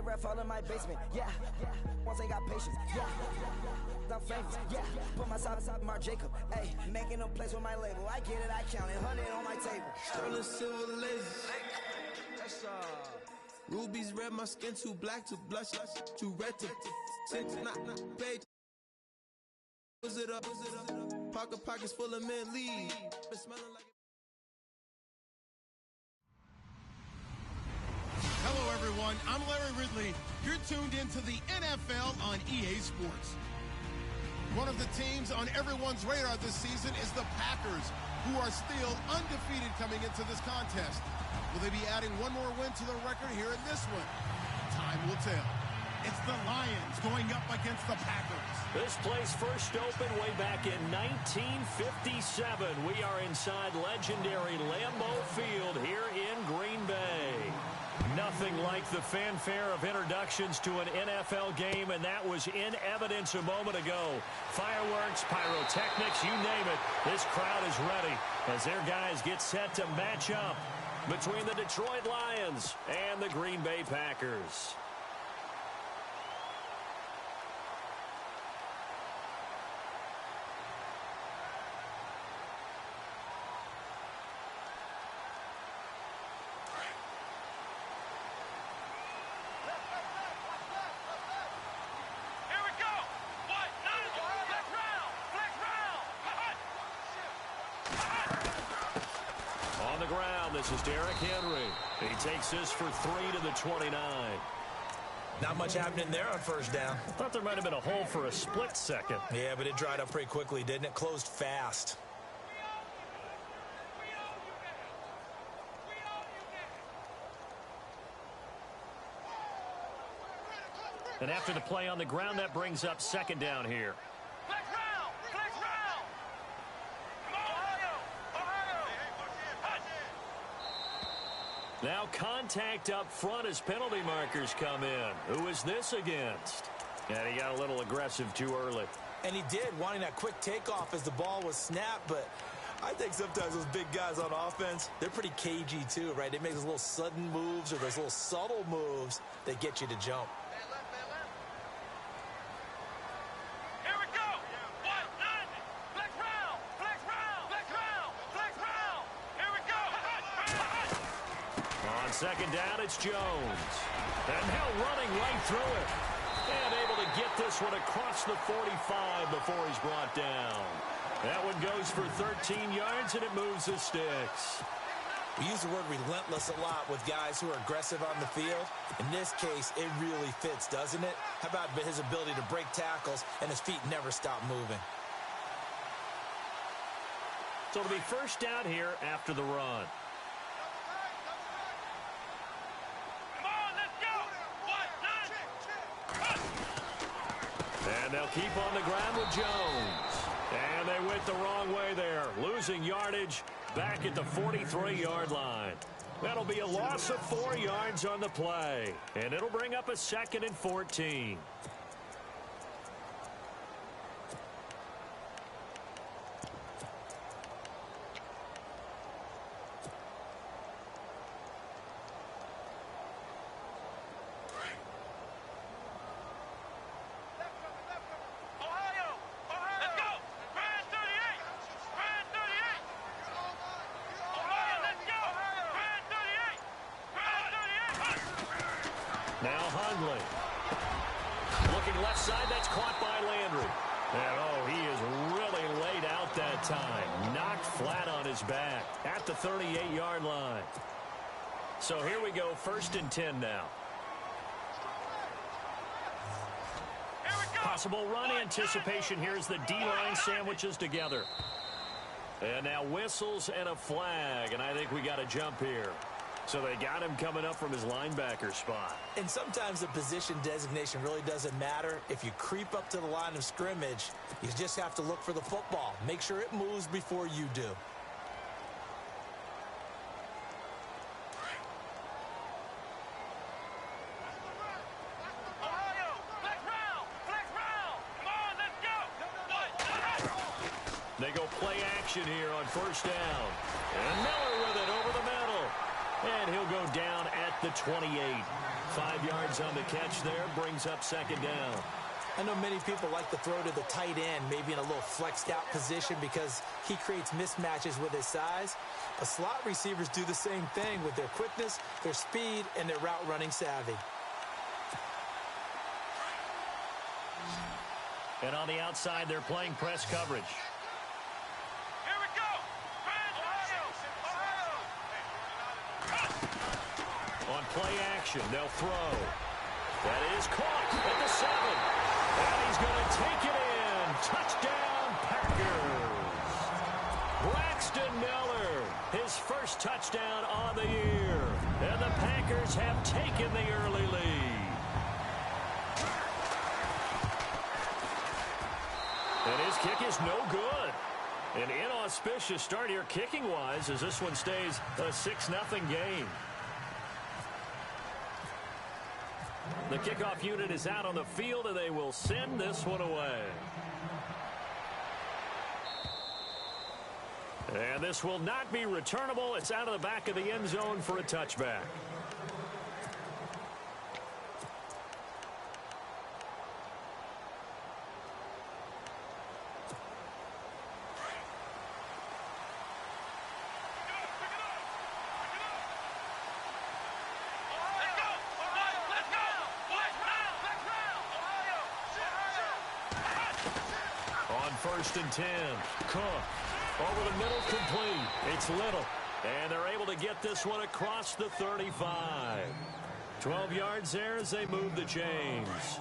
that rap all in my basement. Yeah, once I got patience. Yeah, I'm famous. Yeah, put myself top Mark Jacob. Hey, making a place with my label. I get it, I count it. 100 on my table. Sterling silver lasers. That's rubies red, my skin too black to blush, too red to six, not page. Was it up? Pockets full of mint leaves. Smelling like. Hello, everyone. I'm Larry Ridley. You're tuned into the NFL on EA Sports. One of the teams on everyone's radar this season is the Packers, who are still undefeated coming into this contest. Will they be adding one more win to the record here in this one? Time will tell. It's the Lions going up against the Packers. This place first opened way back in 1957. We are inside legendary Lambeau Field here in Green Bay. Nothing like the fanfare of introductions to an NFL game, and that was in evidence a moment ago. Fireworks, pyrotechnics, you name it. This crowd is ready as their guys get set to match up between the Detroit Lions and the Green Bay Packers. This is Derrick Henry. He takes this for 3 to the 29. Not much happening there on first down. Thought there might have been a hole for a split second. Yeah, but it dried up pretty quickly, didn't it? Closed fast. And after the play on the ground, that brings up second down here. Now contact up front as penalty markers come in. Who is this against? And he got a little aggressive too early. And he did, wanting that quick takeoff as the ball was snapped. But I think sometimes those big guys on offense, they're pretty cagey too, right? They make those little sudden moves or those little subtle moves that get you to jump. Second down, it's Jones. And now running right through it. And able to get this one across the 45 before he's brought down. That one goes for 13 yards, and it moves the sticks. We use the word relentless a lot with guys who are aggressive on the field. In this case, it really fits, doesn't it? How about his ability to break tackles and his feet never stop moving? So it'll be first down here after the run. And they'll keep on the ground with Jones. And they went the wrong way there, losing yardage back at the 43-yard line. That'll be a loss of 4 yards on the play. And it'll bring up a 2nd and 14. Looking left side, that's caught by Landry. And, oh, he is really laid out that time. Knocked flat on his back at the 38-yard line. So here we go, 1st and 10 now. Possible run anticipation here as the D-line sandwiches together. And now whistles and a flag, and I think we got a jump here. So they got him coming up from his linebacker spot. And sometimes the position designation really doesn't matter. If you creep up to the line of scrimmage, you just have to look for the football. Make sure it moves before you do. They go play action here on 1st down. And Miller with it over the middle. And he'll go down at the 28. 5 yards on the catch there, brings up second down. I know many people like to throw to the tight end, maybe in a little flexed out position because he creates mismatches with his size. But slot receivers do the same thing with their quickness, their speed, and their route running savvy. And on the outside, they're playing press coverage. Here we go. On play action, they'll throw. That is caught at the 7. And he's going to take it in. Touchdown, Packers. Braxton Miller, his first touchdown on the year. And the Packers have taken the early lead. And his kick is no good. An inauspicious start here kicking-wise as this one stays a 6-0 game. The kickoff unit is out on the field, and they will send this one away. And this will not be returnable. It's out of the back of the end zone for a touchback. First and 10. Cook over the middle, complete. It's Little. And they're able to get this one across the 35. 12 yards there as they move the chains.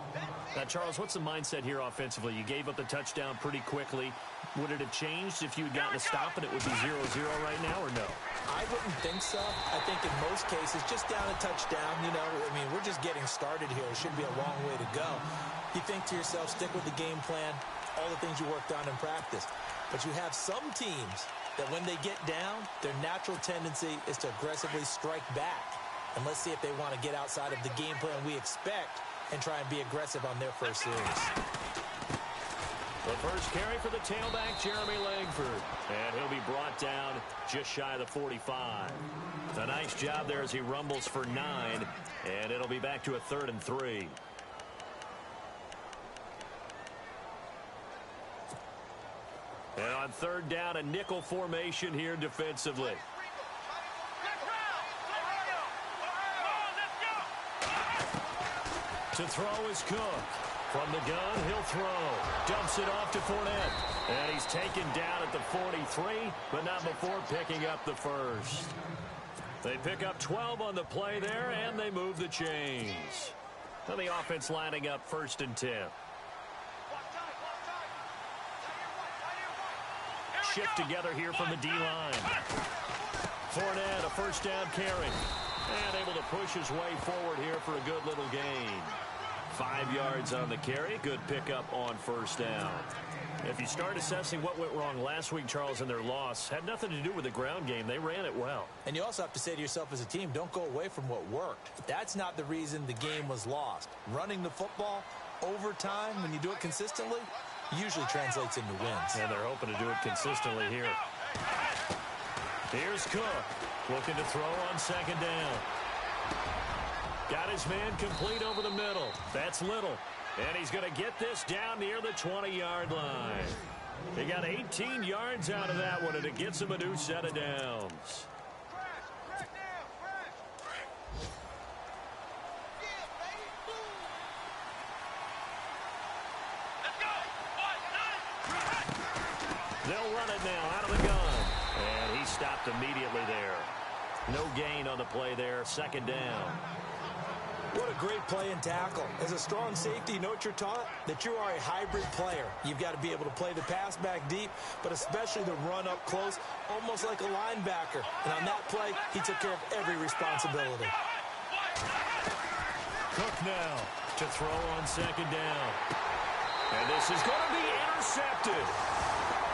Now, Charles, what's the mindset here offensively? You gave up the touchdown pretty quickly. Would it have changed if you had gotten a stop and it would be 0-0 right now, or no? I wouldn't think so. I think in most cases, just down a touchdown, you know, I mean, we're just getting started here. It should be a long way to go. You think to yourself, stick with the game plan, all the things you worked on in practice. But you have some teams that when they get down, their natural tendency is to aggressively strike back. And let's see if they want to get outside of the game plan we expect and try and be aggressive on their first series. The first carry for the tailback, Jeremy Langford. And he'll be brought down just shy of the 45. A nice job there as he rumbles for 9. And it'll be back to a 3rd and 3. And on 3rd down, a nickel formation here defensively. To throw is Cook. From the gun, he'll throw. Dumps it off to Fournette. And he's taken down at the 43, but not before picking up the first. They pick up 12 on the play there, and they move the chains. And the offense lining up 1st and 10. Shift together here from the D-line. Fournette, a 1st down carry. And able to push his way forward here for a good little gain. 5 yards on the carry. Good pickup on 1st down. If you start assessing what went wrong last week, Charles, in their loss, had nothing to do with the ground game. They ran it well. And you also have to say to yourself as a team, don't go away from what worked. That's not the reason the game was lost. Running the football over time, when you do it consistently, usually translates into wins. And they're hoping to do it consistently here. Here's Cook, looking to throw on 2nd down. Got his man complete over the middle. That's Little. And he's going to get this down near the 20-yard line. He got 18 yards out of that one, and it gets him a new set of downs. They'll run it now out of the gun. And he stopped immediately there. No gain on the play there. 2nd down. What a great play and tackle. As a strong safety, you know what you're taught? That you are a hybrid player. You've got to be able to play the pass back deep, but especially the run up close, almost like a linebacker. And on that play, he took care of every responsibility. Cook now to throw on 2nd down. And this is going to be intercepted.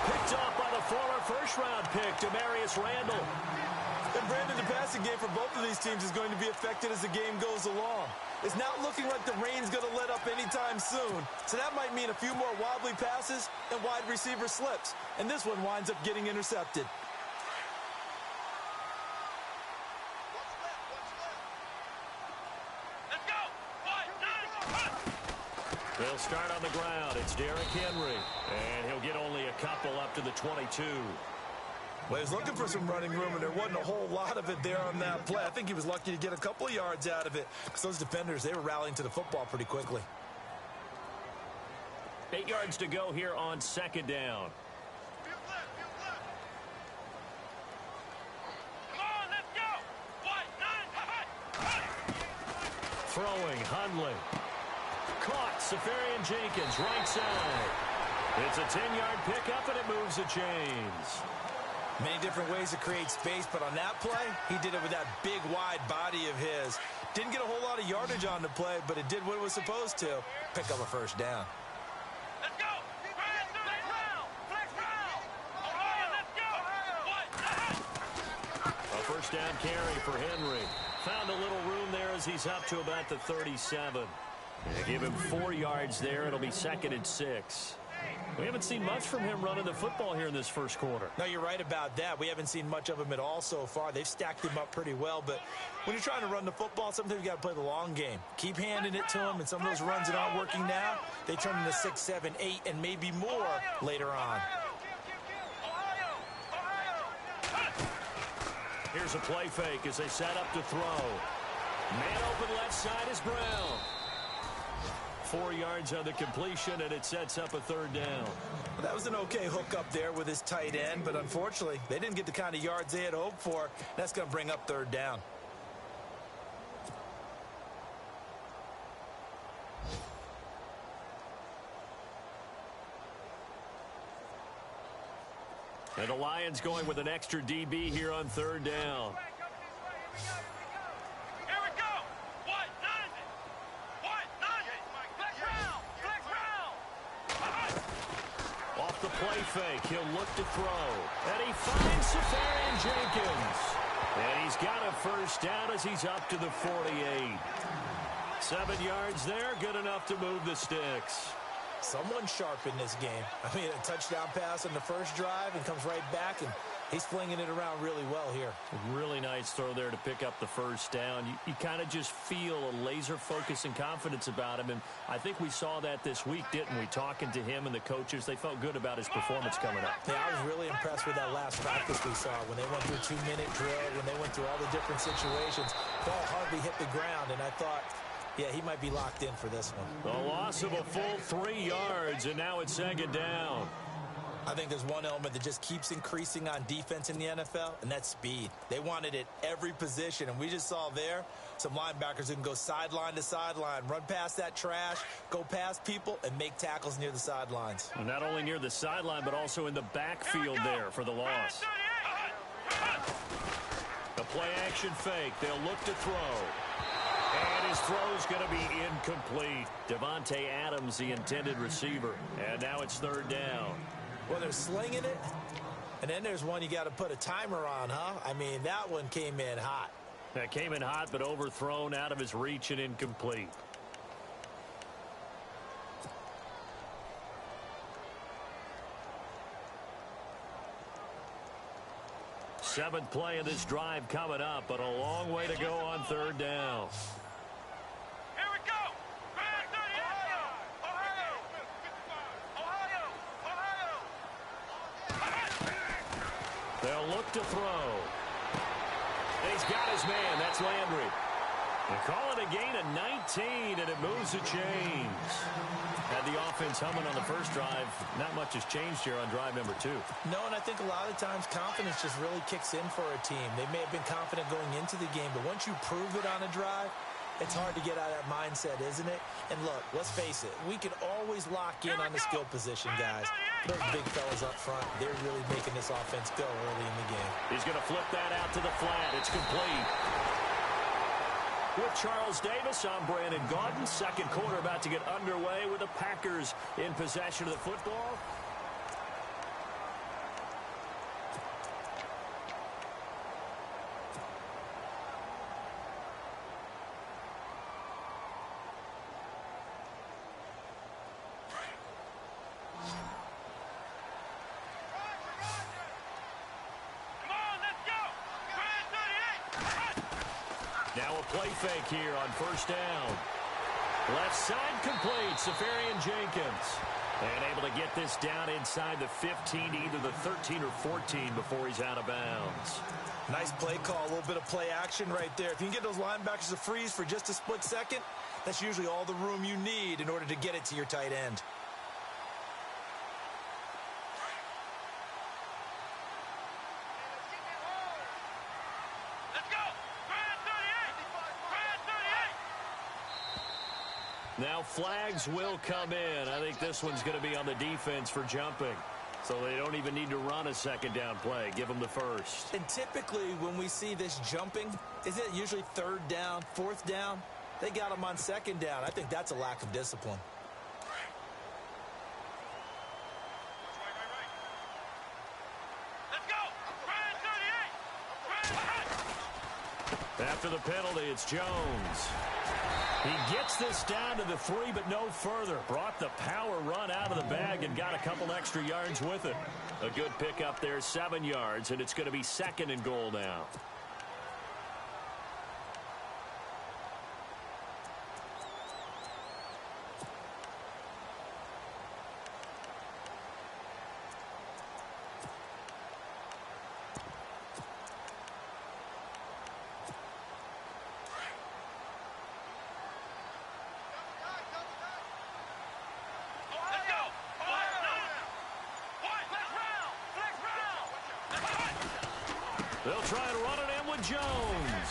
Picked off by the former first-round pick, Demarius Randall. And Brandon, the passing game for both of these teams is going to be affected as the game goes along. It's not looking like the rain's going to let up anytime soon. So that might mean a few more wobbly passes and wide receiver slips. And this one winds up getting intercepted. They'll start on the ground. It's Derrick Henry. And he'll get only a couple up to the 22. Well, he was looking for some running room, and there wasn't a whole lot of it there on that play. I think he was lucky to get a couple of yards out of it because those defenders, they were rallying to the football pretty quickly. 8 yards to go here on second down. Throwing, Hundley. Caught, Safarian Jenkins, right side. It's a 10-yard pickup, and it moves the chains. Many different ways to create space, but on that play, he did it with that big, wide body of his. Didn't get a whole lot of yardage on the play, but it did what it was supposed to. Pick up a first down. Let's go! Flex round! Flex round! Ohio, let's go! A first down carry for Henry. Found a little room there as he's up to about the 37. They give him 4 yards there. It'll be 2nd and 6. We haven't seen much from him running the football here in this first quarter. No, you're right about that. We haven't seen much of him at all so far. They've stacked him up pretty well, but when you're trying to run the football, sometimes you got to play the long game. Keep handing it to him, and some of those runs that aren't working now, they turn into 6, 7, 8, and maybe more later on. Here's a play fake as they set up to throw. Man open left side is Brown. 4 yards on the completion, and it sets up a 3rd down. Well, that was an okay hook up there with his tight end, but unfortunately, they didn't get the kind of yards they had hoped for. That's going to bring up 3rd down. And the Lions going with an extra DB here on 3rd down. Here we go! What? None of it! What? None of it! Flex round! Flex round! Off the play fake, he'll look to throw. And he finds Safarian Jenkins. And he's got a first down as he's up to the 48. 7 yards there, good enough to move the sticks. Someone sharp in this game. I mean, a touchdown pass on the first drive and comes right back, and he's flinging it around really well here. Really nice throw there to pick up the first down. You kind of just feel a laser focus and confidence about him, and I think we saw that this week, didn't we? Talking to him and the coaches, they felt good about his performance coming up. Yeah, I was really impressed with that last practice we saw when they went through 2-minute drill, when they went through all the different situations. Ball hardly hit the ground, and I thought, yeah, he might be locked in for this one. A loss of a full 3 yards, and now it's 2nd down. I think there's one element that just keeps increasing on defense in the NFL, and that's speed. They want it at every position, and we just saw there some linebackers who can go sideline to sideline, run past that trash, go past people, and make tackles near the sidelines. And not only near the sideline, but also in the backfield there for the loss. A play-action fake. They'll look to throw. And his throw's going to be incomplete. Devontae Adams, the intended receiver. And now it's 3rd down. Well, they're slinging it, and then there's one you got to put a timer on, huh? I mean, that one came in hot. That came in hot, but overthrown out of his reach and incomplete. Seventh play of this drive coming up, but a long way to go on 3rd down. Here we go! Ohio! Ohio! Ohio! They'll look to throw. He's got his man. That's Landry. They call it a gain of 19, and it moves the chains. Had the offense humming on the first drive. Not much has changed here on drive number 2. No, and I think a lot of times confidence just really kicks in for a team. They may have been confident going into the game, but once you prove it on a drive, it's hard to get out of that mindset, isn't it? And look, let's face it, we can always lock in on the skill position, guys. Those big fellas up front, they're really making this offense go early in the game. He's going to flip that out to the flat. It's complete. With Charles Davis, I'm Brandon Gaudin. Second quarter about to get underway with the Packers in possession of the football. Now a play fake here on first down. Left side complete. Safarian Jenkins. And able to get this down inside the 15 to either the 13 or 14 before he's out of bounds. Nice play call. A little bit of play action right there. If you can get those linebackers to freeze for just a split second, that's usually all the room you need in order to get it to your tight end. Let's go. Grand 38. Now flags will come in. I think this one's going to be on the defense for jumping. So they don't even need to run a second down play. Give them the first. And typically when we see this jumping, isn't it usually third down, fourth down? They got them on second down. I think that's a lack of discipline. Let's go. Grand 38. After the penalty, it's Jones. He gets this down to the 3, but no further. Brought the power run out of the bag and got a couple extra yards with it. A good pickup there, 7 yards, and it's going to be 2nd and goal now. They'll try and run it in with Jones.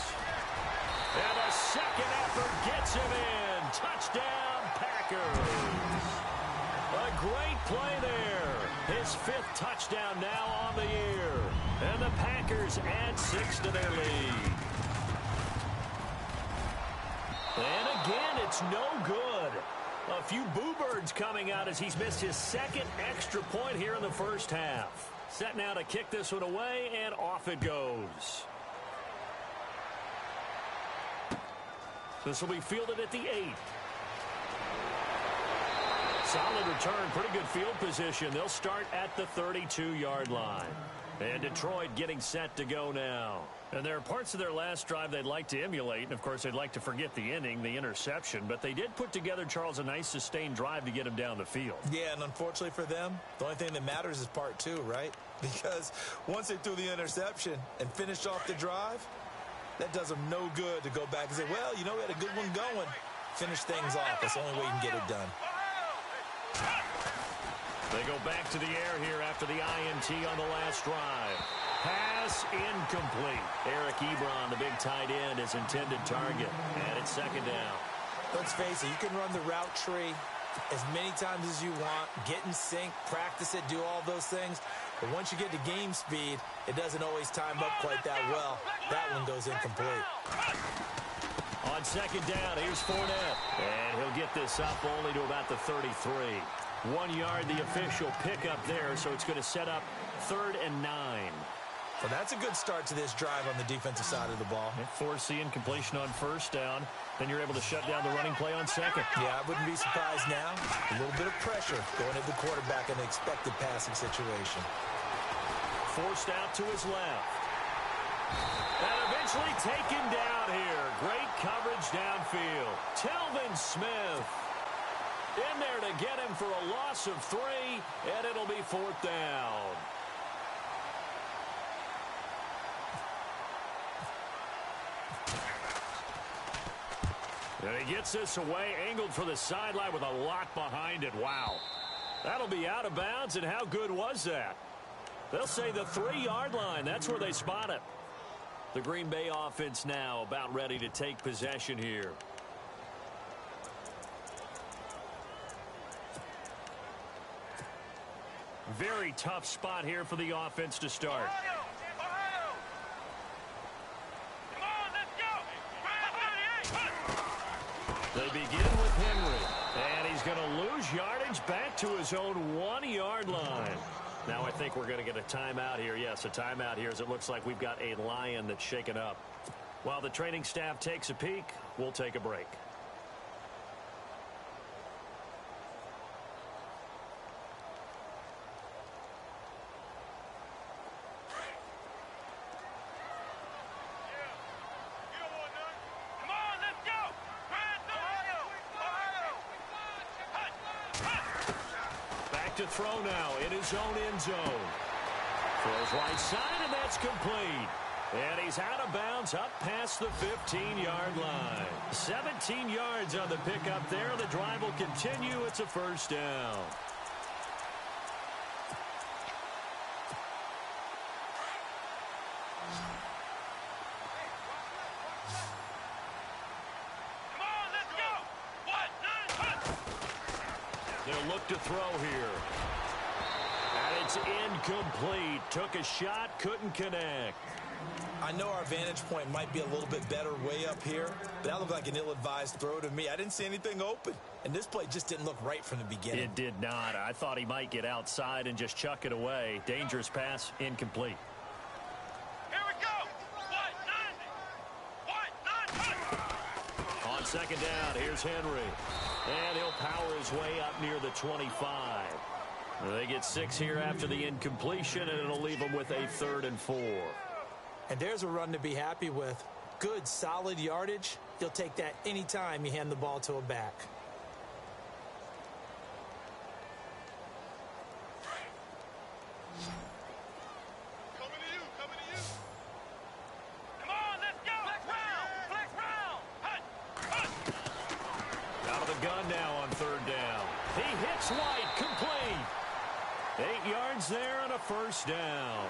And a second effort gets him in. Touchdown, Packers. A great play there. His 5th touchdown now on the year. And the Packers add 6 to their lead. And again, it's no good. A few boo birds coming out as he's missed his 2nd extra point here in the first half. Set now to kick this one away, and off it goes. This will be fielded at the 8. Solid return, pretty good field position. They'll start at the 32-yard line. And Detroit getting set to go now. And there are parts of their last drive they'd like to emulate. And, of course, they'd like to forget the inning, the interception. But they did put together, Charles, a nice sustained drive to get him down the field. Yeah, and unfortunately for them, the only thing that matters is part 2, right? Because once they threw the interception and finished off the drive, that does them no good to go back and say, well, you know, we had a good one going. Finish things off. That's the only way you can get it done. They go back to the air here after the INT on the last drive. Pass incomplete. Eric Ebron, the big tight end, is intended target. And it's 2nd down. Let's face it, you can run the route tree as many times as you want, get in sync, practice it, do all those things. But once you get to game speed, it doesn't always time up quite that well. That one goes incomplete. On 2nd down, here's Fournette. And he'll get this up only to about the 33. 1 yard, the official pickup there, so it's going to set up 3rd and 9. Well, that's a good start to this drive on the defensive side of the ball. Forcing completion on 1st down. Then you're able to shut down the running play on 2nd. Yeah, I wouldn't be surprised now. A little bit of pressure going at the quarterback in an expected passing situation. Forced out to his left. And eventually taken down here. Great coverage downfield. Telvin Smith in there to get him for a loss of 3, and it'll be 4th down. And he gets this away, angled for the sideline with a lock behind it. Wow. That'll be out of bounds, and how good was that? They'll say the 3-yard line. That's where they spot it. The Green Bay offense now about ready to take possession here. Very tough spot here for the offense to start. Ohio! Come on, let's go! Grand 38! They begin with Henry, and he's going to lose yardage back to his own 1-yard line. Now I think we're going to get a timeout here. Yes, a timeout here as it looks like we've got a Lion that's shaken up. While the training staff takes a peek, we'll take a break. Come on, let's go! Grand 38! look to throw now in his own end zone. Throws right side, and that's complete. And he's out of bounds up past the 15-yard line. 17 yards on the pickup there. The drive will continue. It's a first down. They'll look to throw here. And it's incomplete. Took a shot, couldn't connect. I know our vantage point might be a little bit better way up here, but that looked like an ill-advised throw to me. I didn't see anything open, and this play just didn't look right from the beginning. It did not. I thought he might get outside and just chuck it away. Dangerous pass, incomplete. Here we go. On second down, here's Henry. And he'll power his way up near the 25. They get 6 here after the incompletion, and it'll leave them with a 3rd and 4. And there's a run to be happy with. Good, solid yardage. You'll take that anytime you hand the ball to a back. Coming to you. Come on, let's go. Flex round. Out of the gun now on 3rd down. He hits White, complete. 8 yards there and a first down.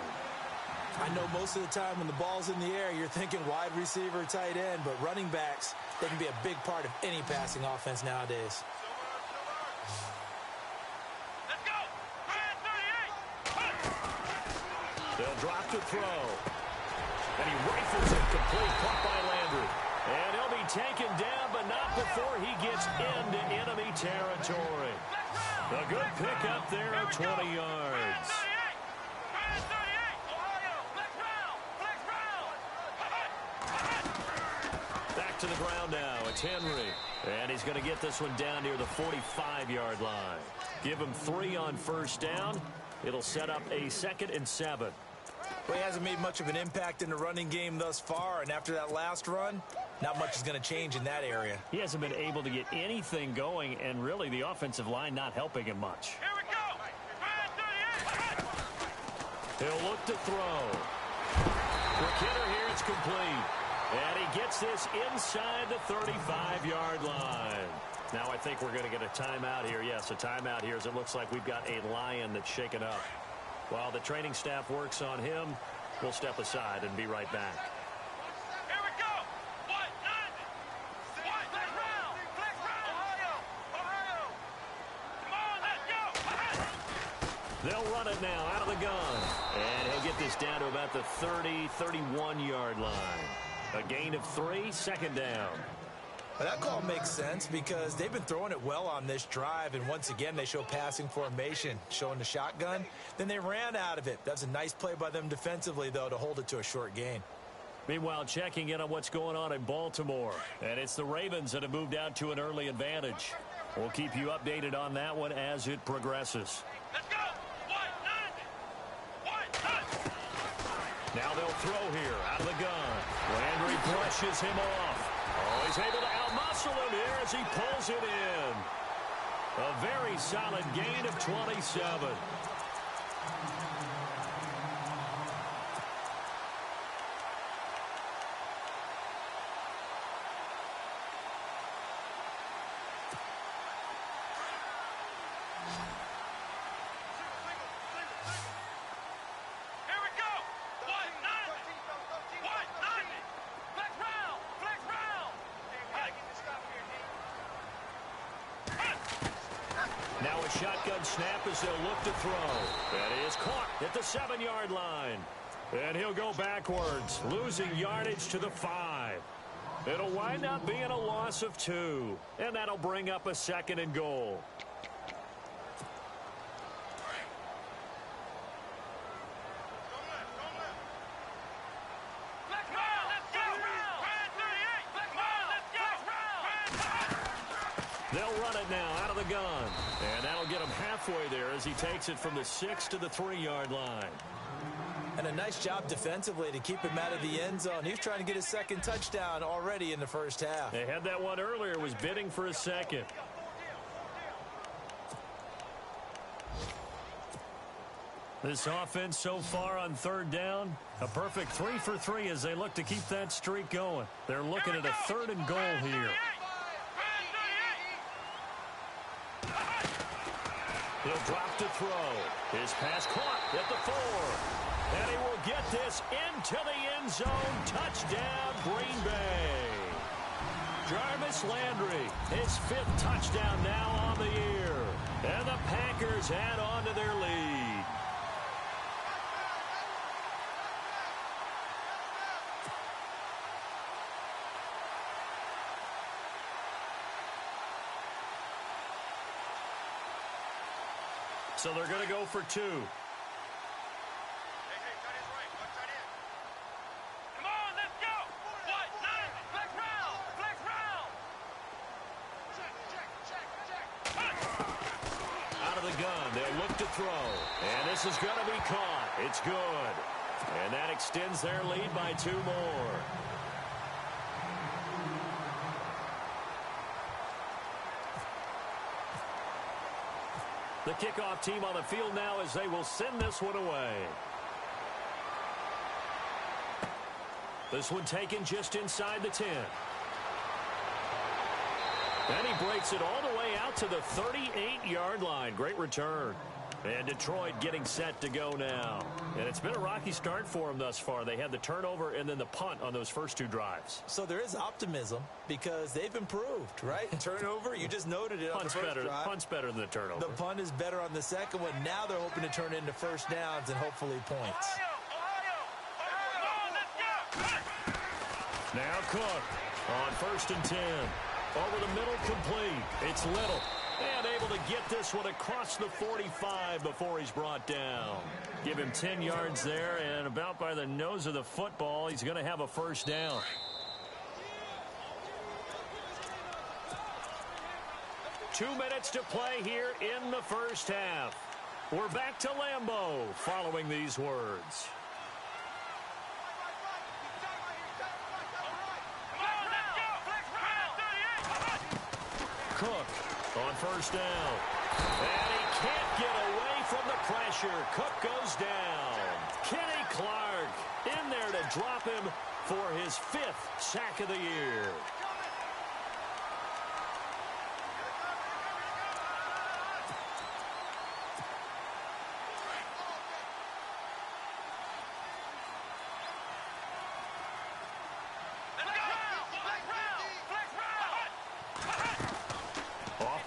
I know most of the time when the ball's in the air, you're thinking wide receiver, tight end, but running backs, they can be a big part of any passing offense nowadays. Let's go. 38. They'll drop to throw. And he rifles it complete, caught by Landry. And he'll be taken down, but not before he gets into enemy territory. A good pickup there at 20 yards. Back to the ground now. It's Henry. And he's going to get this one down near the 45-yard line. Give him 3 on first down. It'll set up a 2nd and 7. Well, he hasn't made much of an impact in the running game thus far, and after that last run, not much is going to change in that area. He hasn't been able to get anything going, and really the offensive line not helping him much. Here we go. He'll look to throw. For Kidder here, it's complete. And he gets this inside the 35-yard line. Now I think we're going to get a timeout here. Yes, a timeout here as it looks like we've got a Lion that's shaken up. While the training staff works on him, we'll step aside and be right back. Here we go. Flex round. Ohio. Come on, let's go. They'll run it now out of the gun. And he'll get this down to about the 30, 31-yard line. A gain of 3, 2nd down. Well, that call makes sense because they've been throwing it well on this drive, and once again they show passing formation, showing the shotgun. Then they ran out of it. That's a nice play by them defensively, though, to hold it to a short gain. Meanwhile, checking in on what's going on in Baltimore. And it's the Ravens that have moved out to an early advantage. We'll keep you updated on that one as it progresses. Let's go. Now they'll throw here out of the gun. Landry brushes him off. Oh, he's able to outmuscle him here as he pulls it in. A very solid gain of 27. Now a shotgun snap as they'll look to throw. That is caught at the 7-yard line. And he'll go backwards, losing yardage to the 5. It'll wind up being a loss of 2. And that'll bring up a 2nd and goal. They'll run it now out of the gun. And that'll get him halfway there as he takes it from the 6 to the 3-yard line. And a nice job defensively to keep him out of the end zone. He's trying to get his 2nd touchdown already in the first half. They had that one earlier, was bidding for a 2nd. This offense so far on third down, a perfect 3 for 3 as they look to keep that streak going. They're looking at a 3rd and goal here. He'll drop to throw. His pass caught at the 4. And he will get this into the end zone. Touchdown, Green Bay. Jarvis Landry, his 5th touchdown now on the year. And the Packers add on to their lead. So they're going to go for 2. Throw. And this is going to be caught. It's good. And that extends their lead by 2 more. The kickoff team on the field now as they will send this one away. This one taken just inside the 10. And he breaks it all the way out to the 38-yard line. Great return. And Detroit getting set to go now. And it's been a rocky start for them thus far. They had the turnover and then the punt on those first 2 drives. So there is optimism because they've improved, right? Turnover, you just noted it on the first drive. Punt's better than the turnover. The punt is better on the second one. Now they're hoping to turn it into first downs and hopefully points. Now Cook on 1st and 10. Over the middle, complete. It's Little. And able to get this one across the 45 before he's brought down. Give him 10 yards there, and about by the nose of the football, he's going to have a first down. Two minutes to play here in the first half. We're back to Lambeau following these words. Cook on 1st down. And he can't get away from the pressure. Cook goes down. Kenny Clark in there to drop him for his 5th sack of the year.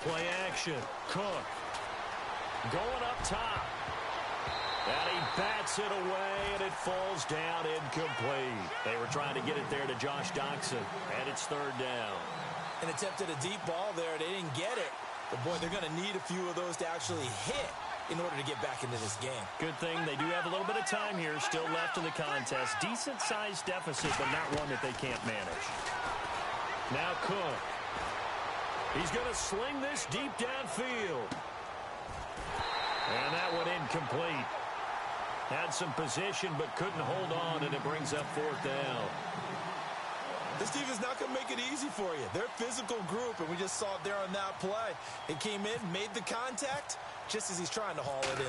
Play action. Cook going up top. And he bats it away, and it falls down incomplete. They were trying to get it there to Josh Doxson, and it's 3rd down. An attempt at a deep ball there. They didn't get it. But, boy, they're going to need a few of those to actually hit in order to get back into this game. Good thing they do have a little bit of time here still left in the contest. Decent-sized deficit, but not one that they can't manage. Now Cook. He's going to sling this deep downfield. And that one incomplete. Had some position but couldn't hold on, and it brings up 4th down. This defense not going to make it easy for you. They're a physical group, and we just saw it there on that play. It came in, made the contact, just as he's trying to haul it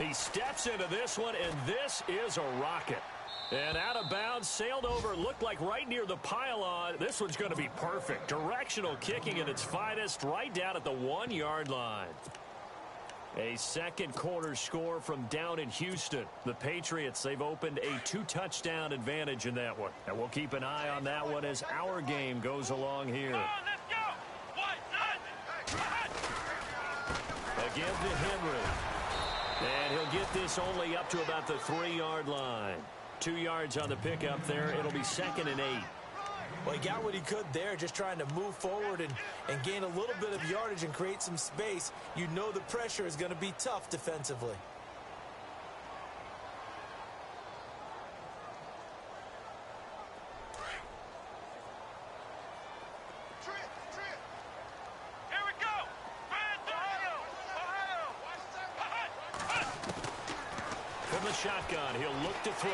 in. He steps into this one, and this is a rocket. And out of bounds, sailed over, looked like right near the pylon. This one's going to be perfect. Directional kicking at its finest, right down at the 1-yard line. A second quarter score from down in Houston. The Patriots, they've opened a 2-touchdown advantage in that one. And we'll keep an eye on that one as our game goes along here. Again to Henry. And he'll get this only up to about the 3-yard line. 2 yards on the pickup there. It'll be 2nd and 8. Well, he got what he could there, just trying to move forward and gain a little bit of yardage and create some space. You know the pressure is going to be tough defensively. Here we go. From the shotgun, he'll look to throw.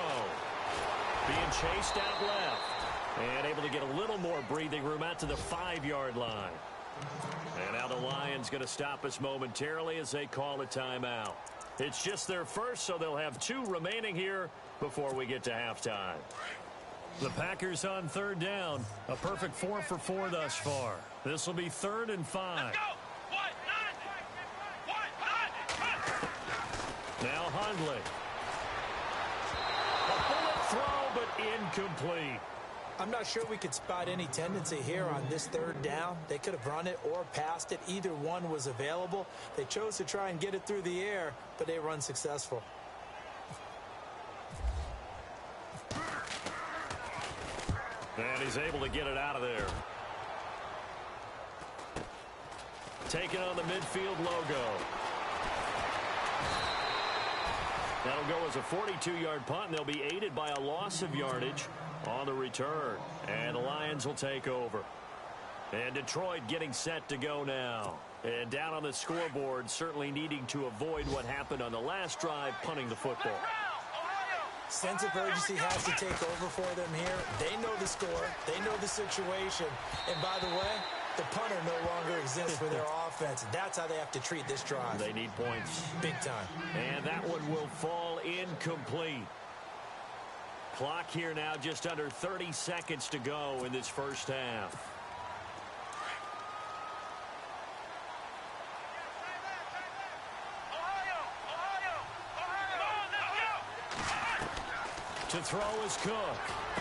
Being chased out left. And able to get a little more breathing room out to the 5-yard line. And now the Lions going to stop us momentarily as they call a timeout. It's just their first, so they'll have 2 remaining here before we get to halftime. The Packers on third down. A perfect 4 for 4 thus far. This will be 3rd and 5. Let's go. Now Hundley. A bullet throw, but incomplete. I'm not sure we could spot any tendency here on this 3rd down. They could have run it or passed it. Either one was available. They chose to try and get it through the air, but they were unsuccessful. And he's able to get it out of there. Taking on the midfield logo. That'll go as a 42-yard punt, and they'll be aided by a loss of yardage on the return. And the Lions will take over. And Detroit getting set to go now. And down on the scoreboard, certainly needing to avoid what happened on the last drive, punting the football. Sense of urgency has to take over for them here. They know the score. They know the situation. And by the way, the punter no longer exists for their offense. That's how they have to treat this drive. They need points. Big time. And that one will fall incomplete. Clock here now just under 30 seconds to go in this first half. To throw is Cook.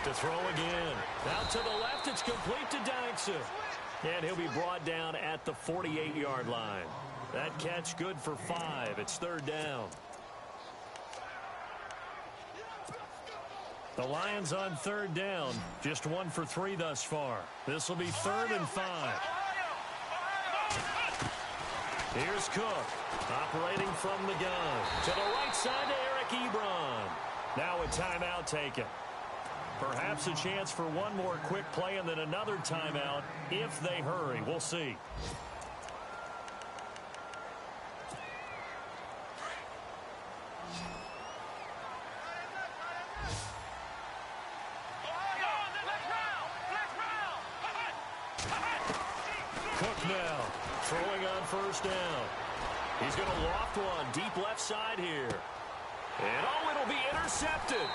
To throw again. Out to the left, it's complete to Dyson. And he'll be brought down at the 48-yard line. That catch good for 5. It's 3rd down. The Lions on 3rd down. Just 1 for 3 thus far. This will be 3rd and 5. Here's Cook. Operating from the gun. To the right side to Eric Ebron. Now a timeout taken. Perhaps a chance for one more quick play and then another timeout if they hurry. We'll see. Cook now throwing on 1st down. He's going to loft one deep left side here. And oh, it'll be intercepted.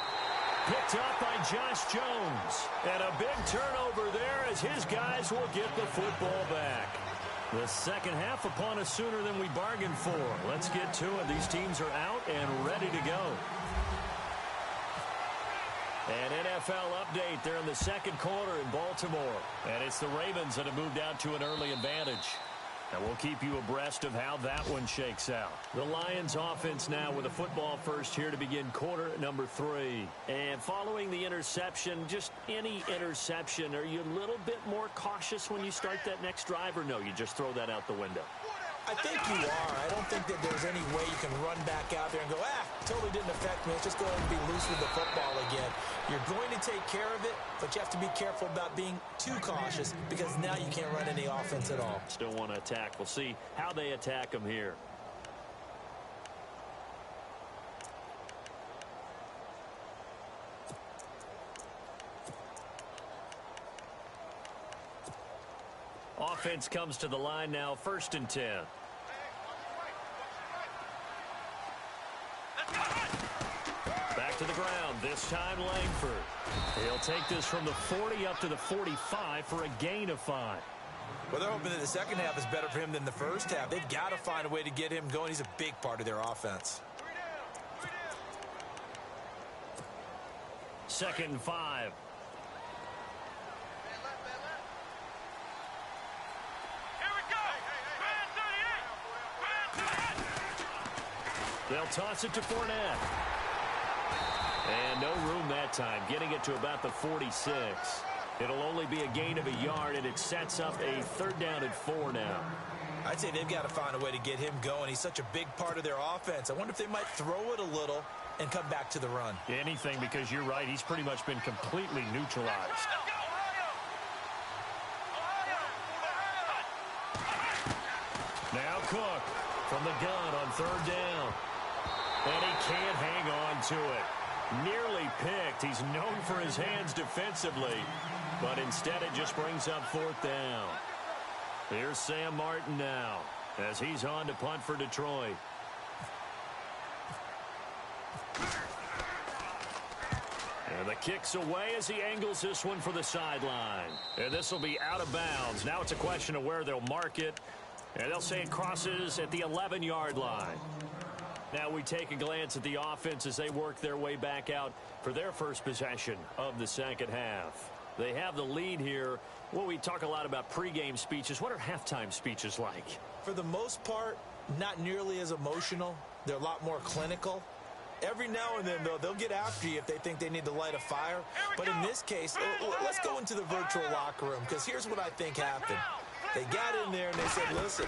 Picked up by Josh Jones. And a big turnover there as his guys will get the football back. The second half upon us sooner than we bargained for. Let's get to it. These teams are out and ready to go. An NFL update there in the second quarter in Baltimore. And it's the Ravens that have moved out to an early advantage. And we'll keep you abreast of how that one shakes out. The Lions offense now with a football first here to begin quarter number 3. And following the interception, just any interception, are you a little bit more cautious when you start that next drive, or no, you just throw that out the window? I think you are. I don't think that there's any way you can run back out there and go, totally didn't affect me. Let's just go ahead and be loose with the football again. You're going to take care of it, but you have to be careful about being too cautious because now you can't run any offense at all. Still want to attack. We'll see how they attack them here. Offense comes to the line now, 1st and 10. Back to the ground, this time Langford. He'll take this from the 40 up to the 45 for a gain of 5. Well, they're hoping that the second half is better for him than the first half. They've got to find a way to get him going. He's a big part of their offense. 2nd and 5. They'll toss it to Fournette. And no room that time, getting it to about the 46. It'll only be a gain of a yard, and it sets up a 3rd down and 4 now. I'd say they've got to find a way to get him going. He's such a big part of their offense. I wonder if they might throw it a little and come back to the run. Anything, because you're right, he's pretty much been completely neutralized. Now Cook from the gun on 3rd down. And he can't hang on to it. Nearly picked. He's known for his hands defensively, but instead it just brings up 4th down. Here's Sam Martin now as he's on to punt for Detroit. And the kick's away as he angles this one for the sideline. And this will be out of bounds. Now it's a question of where they'll mark it. And they'll say it crosses at the 11-yard line. Now we take a glance at the offense as they work their way back out for their first possession of the second half. They have the lead here. Well, we talk a lot about pregame speeches. What are halftime speeches like? For the most part, not nearly as emotional. They're a lot more clinical. Every now and then, though, they'll get after you if they think they need to light a fire. But in this case, let's go into the virtual locker room, because here's what I think happened. They got in there and they said, listen,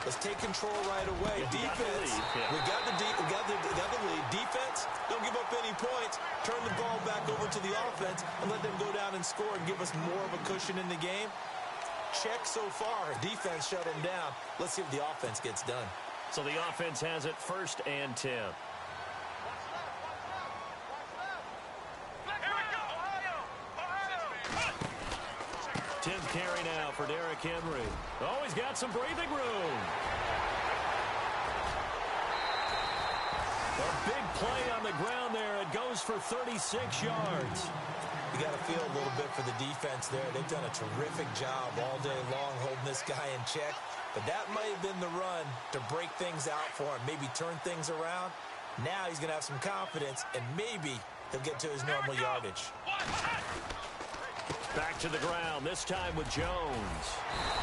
let's take control right away. Defense, we got the lead. Defense, don't give up any points. Turn the ball back over to the offense and let them go down and score and give us more of a cushion in the game. Check so far. Defense shut them down. Let's see if the offense gets done. So the offense has it 1st and 10. 10th carry now for Derrick Henry. Oh, he's got some breathing room. A big play on the ground there. It goes for 36 yards. You got to feel a little bit for the defense there. They've done a terrific job all day long holding this guy in check. But that might have been the run to break things out for him, maybe turn things around. Now he's going to have some confidence, and maybe he'll get to his normal yardage. Back to the ground, this time with Jones.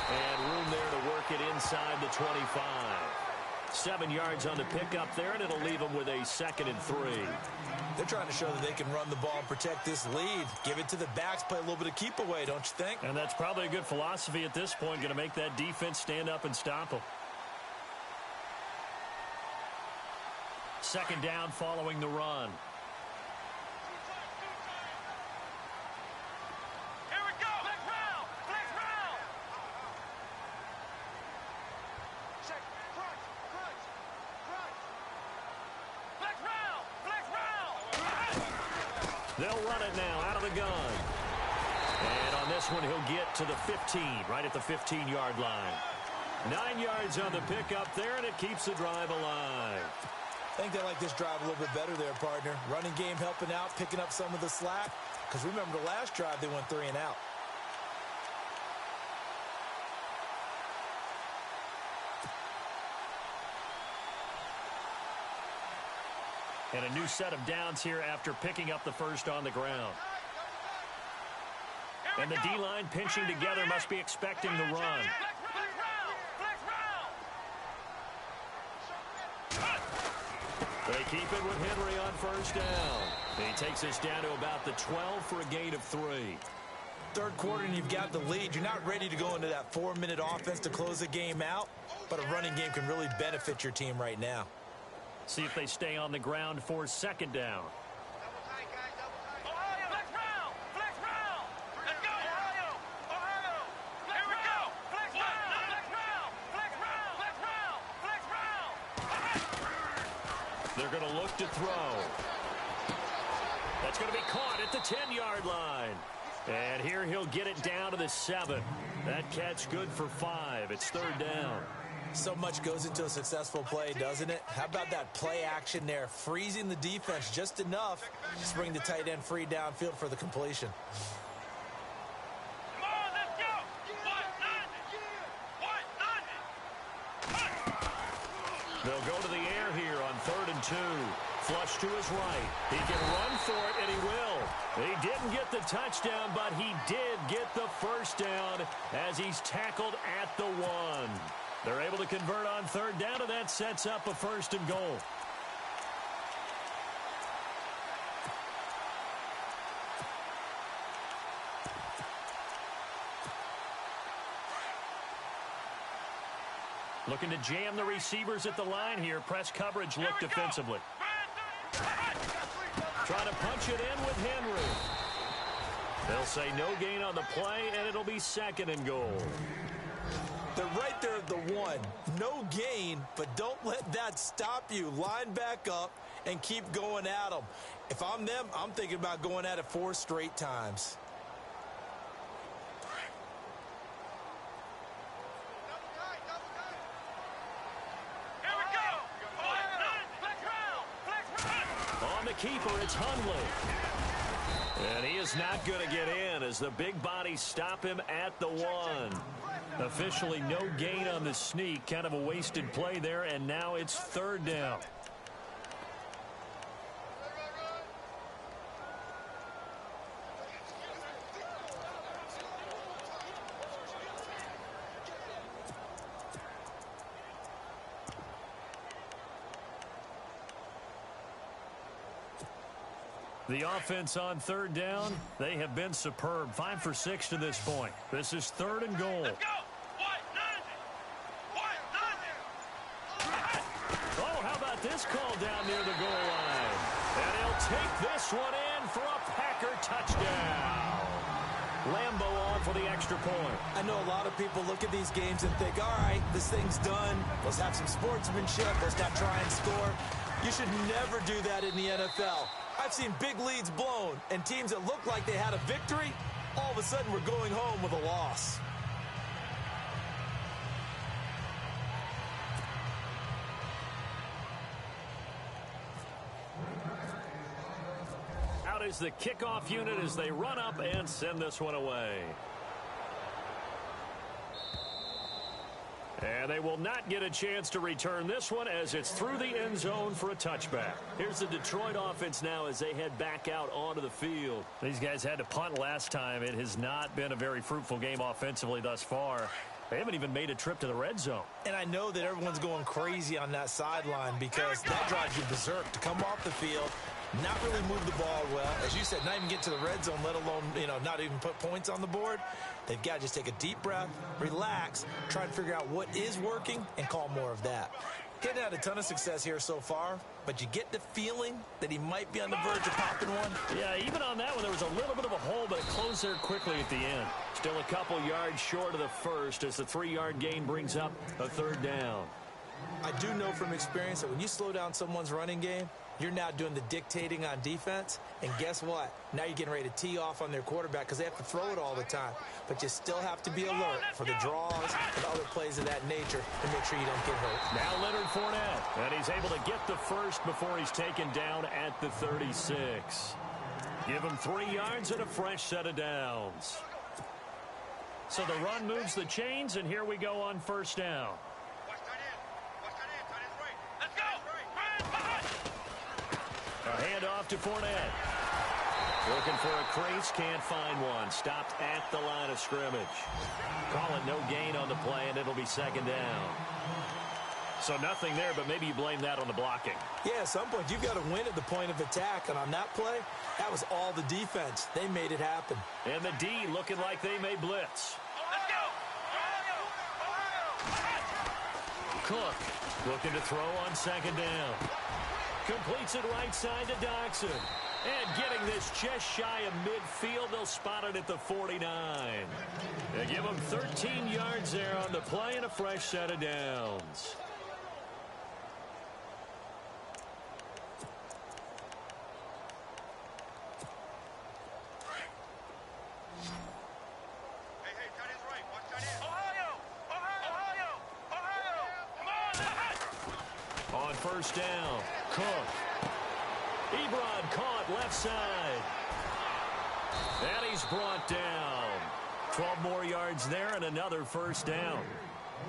And room there to work it inside the 25. 7 yards on the pickup there, and it'll leave them with a 2nd and 3. They're trying to show that they can run the ball and protect this lead. Give it to the backs, play a little bit of keep away, don't you think? And that's probably a good philosophy at this point, going to make that defense stand up and stop them. 2nd down following the run. They'll run it now out of the gun. And on this one, he'll get to the 15, right at the 15-yard line. 9 yards on the pickup there, and it keeps the drive alive. I think they like this drive a little bit better there, partner. Running game helping out, picking up some of the slack. Because remember, the last drive, they went 3 and out. And a new set of downs here after picking up the first on the ground. And the D-line pinching together must be expecting the run. They keep it with Henry on 1st down. He takes us down to about the 12 for a gain of 3. 3rd quarter and you've got the lead. You're not ready to go into that 4-minute offense to close the game out. But a running game can really benefit your team right now. See if they stay on the ground for 2nd down. They're going to look to throw. That's going to be caught at the 10-yard line. And here he'll get it down to the 7. That catch good for 5. It's 3rd down. So much goes into a successful play, doesn't it? How about that play action there? Freezing the defense just enough to bring the tight end free downfield for the completion. Come on, let's go! They'll go to the air here on 3rd and 2. Flush to his right. He can run for it, and he will. He didn't get the touchdown, but he did get the 1st down as he's tackled at the 1. They're able to convert on 3rd down, and that sets up a 1st and goal. Looking to jam the receivers at the line here. Press coverage look defensively. Trying to punch it in with Henry. They'll say no gain on the play, and it'll be 2nd and goal. They're right there at the 1. No gain, but don't let that stop you. Line back up and keep going at them. If I'm them, I'm thinking about going at it 4 straight times. On the keeper, it's Hundley. And he is not going to get in as the big bodies stop him at the 1. Officially no gain on the sneak. Kind of a wasted play there, and now it's 3rd down. The offense on 3rd down, they have been superb. 5 for 6 to this point. This is 3rd and goal. Let's go. Oh, how about this call down near the goal line? And he'll take this one in for a Packer touchdown. Lambo on for the extra point. I know a lot of people look at these games and think, all right, this thing's done. Let's have some sportsmanship. Let's not try and score. You should never do that in the NFL. I've seen big leads blown, and teams that looked like they had a victory, all of a sudden were going home with a loss. Out is the kickoff unit as they run up and send this one away. And they will not get a chance to return this one as it's through the end zone for a touchback. Here's the Detroit offense now as they head back out onto the field. These guys had to punt last time. It has not been a very fruitful game offensively thus far. They haven't even made a trip to the red zone. And I know that everyone's going crazy on that sideline because that drives you berserk to come off the field, not really move the ball well. As you said, not even get to the red zone, let alone, not even put points on the board. They've got to just take a deep breath, relax, try to figure out what is working, and call more of that. He hasn't had a ton of success here so far, but you get the feeling that he might be on the verge of popping one. Yeah, even on that one, there was a little bit of a hole, but it closed there quickly at the end. Still a couple yards short of the first as the 3-yard gain brings up a 3rd down. I do know from experience that when you slow down someone's running game, you're now doing the dictating on defense, and guess what? Now you're getting ready to tee off on their quarterback because they have to throw it all the time. But you still have to be alert for the draws and other plays of that nature to make sure you don't get hurt. Now Leonard Fournette, and he's able to get the first before he's taken down at the 36. Give him 3 yards and a fresh set of downs. So the run moves the chains, and here we go on 1st down. A handoff to Fournette. Looking for a crease, can't find one. Stopped at the line of scrimmage. Call it no gain on the play, and it'll be 2nd down. So nothing there, but maybe you blame that on the blocking. Yeah, at some point you've got to win at the point of attack, and on that play, that was all the defense. They made it happen. And the D looking like they may blitz. Let's go. Cook looking to throw on 2nd down. Completes it right side to Doxson. And getting this just shy of midfield, they'll spot it at the 49. They give him 13 yards there on the play and a fresh set of downs. Hey, cut his right. Watch cut in. Ohio. Come on. On 1st down, Cook. Ebron caught left side. And he's brought down. 12 more yards there and another 1st down.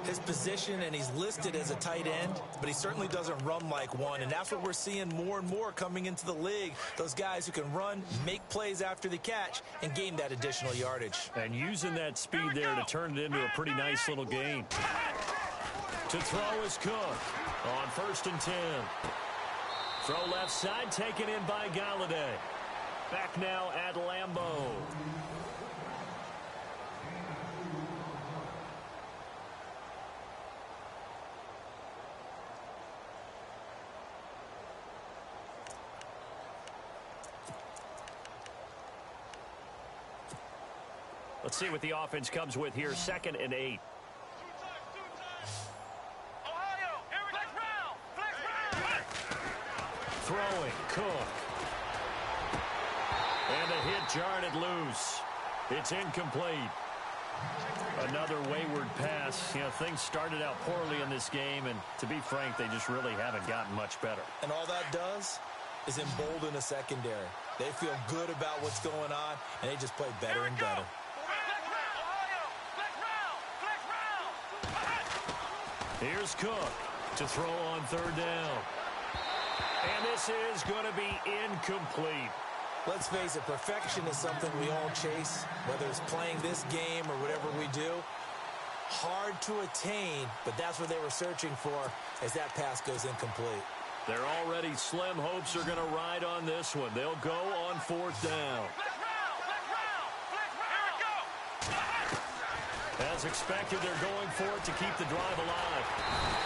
His position, and he's listed as a tight end, but he certainly doesn't run like one, and that's what we're seeing more and more coming into the league. Those guys who can run, make plays after the catch, and gain that additional yardage. And using that speed there to turn it into a pretty nice little gain. To throw is Cook on 1st and 10. Throw left side, taken in by Galladay. Back now at Lambeau. Let's see what the offense comes with here. 2nd and 8. Ohio, here we go. Flex round. Throwing, Cook. And a hit jarred it loose. It's incomplete. Another wayward pass. Things started out poorly in this game, and to be frank, they just really haven't gotten much better. And all that does, is embolden the secondary. They feel good about what's going on, and they just play better and better. Here's Cook to throw on third down. And this is going to be incomplete. Let's face it, perfection is something we all chase, whether it's playing this game or whatever we do. Hard to attain, but that's what they were searching for as that pass goes incomplete. They're already slim hopes are going to ride on this one. They'll go on fourth down. As expected, they're going for it to keep the drive alive.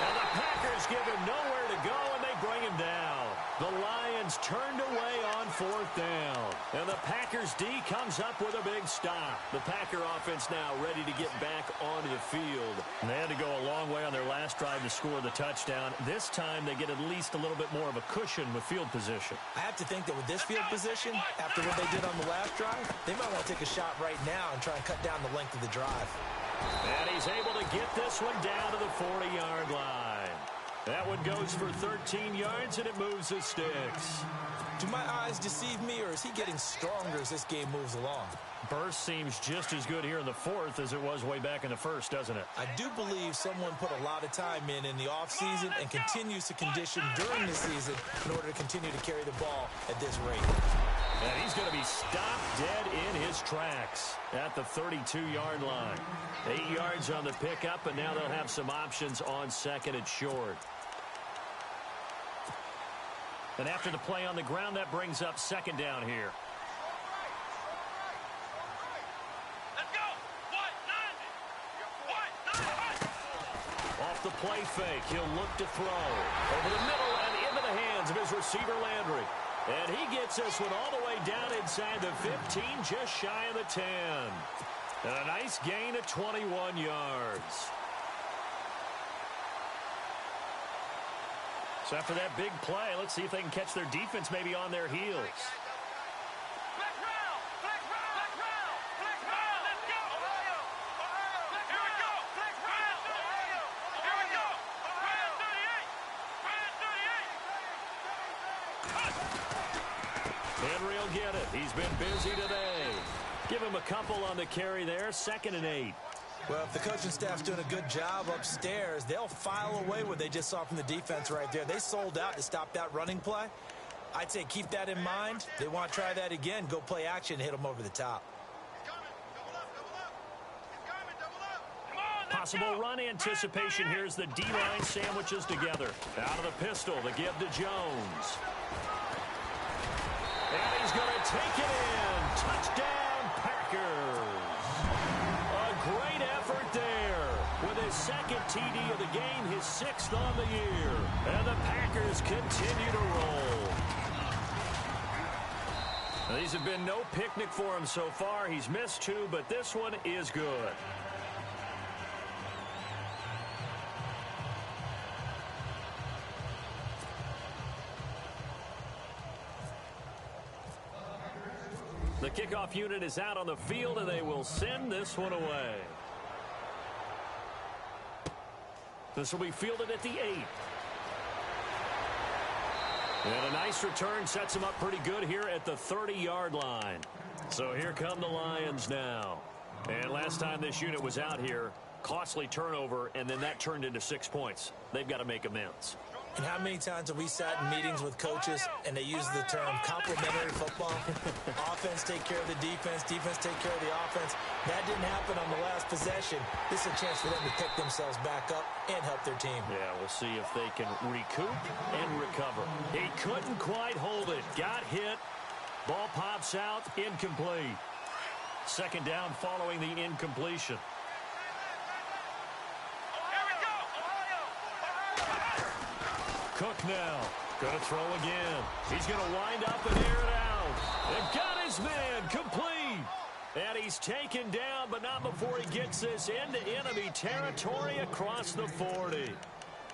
And the Packers give him nowhere to go, and they bring him down. The Lions turned away on fourth down. And the Packers D comes up with a big stop. The Packer offense now ready to get back onto the field. And they had to go a long way on their last drive to score the touchdown. This time they get at least a little bit more of a cushion with field position. I have to think that with this field position, after what they did on the last drive, they might want to take a shot right now and try and cut down the length of the drive. And he's able to get this one down to the 40-yard line. That one goes for 13 yards, and it moves the sticks. Do my eyes deceive me, or is he getting stronger as this game moves along? Burst seems just as good here in the fourth as it was way back in the first, doesn't it? I do believe someone put a lot of time in the offseason and continues to condition during the season in order to continue to carry the ball at this rate. And he's going to be stopped dead in his tracks at the 32-yard line. 8 yards on the pickup, and now they'll have some options on second and short. And after the play on the ground, that brings up second down here. Let's go. Off the play fake, he'll look to throw. Over the middle and into the hands of his receiver, Landry. And he gets this one all the way down inside the 15, just shy of the 10. And a nice gain of 21 yards. So after that big play, let's see if they can catch their defense maybe on their heels. Henry will get it. He's been busy today. Give him a couple on the carry there. 2nd and 8. Well, if the coaching staff's doing a good job upstairs, they'll file away what they just saw from the defense right there. They sold out to stop that running play. I'd say keep that in mind. They want to try that again. Go play action and hit them over the top. Possible run anticipation. Here's the D-line sandwiches together. Out of the pistol, the give to Jones. And he's going to take it in. Touchdown, Packers. A great effort there. With his second TD of the game, his 6th on the year. And the Packers continue to roll. Now, these have been no picnic for him so far. He's missed 2, but this one is good. The kickoff unit is out on the field, and they will send this one away. This will be fielded at the 8. And a nice return sets him up pretty good here at the 30-yard line. So here come the Lions now. And last time this unit was out here, costly turnover, and then that turned into 6 points. They've got to make amends. And how many times have we sat in meetings with coaches and they use the term complementary football? Offense take care of the defense, defense take care of the offense. That didn't happen on the last possession. This is a chance for them to pick themselves back up and help their team. Yeah, we'll see if they can recoup and recover. He couldn't quite hold it. Got hit. Ball pops out. Incomplete. 2nd down following the incompletion. Cook now. Going to throw again. He's going to wind up and air it out. And got his man complete. And he's taken down, but not before he gets this into enemy territory across the 40.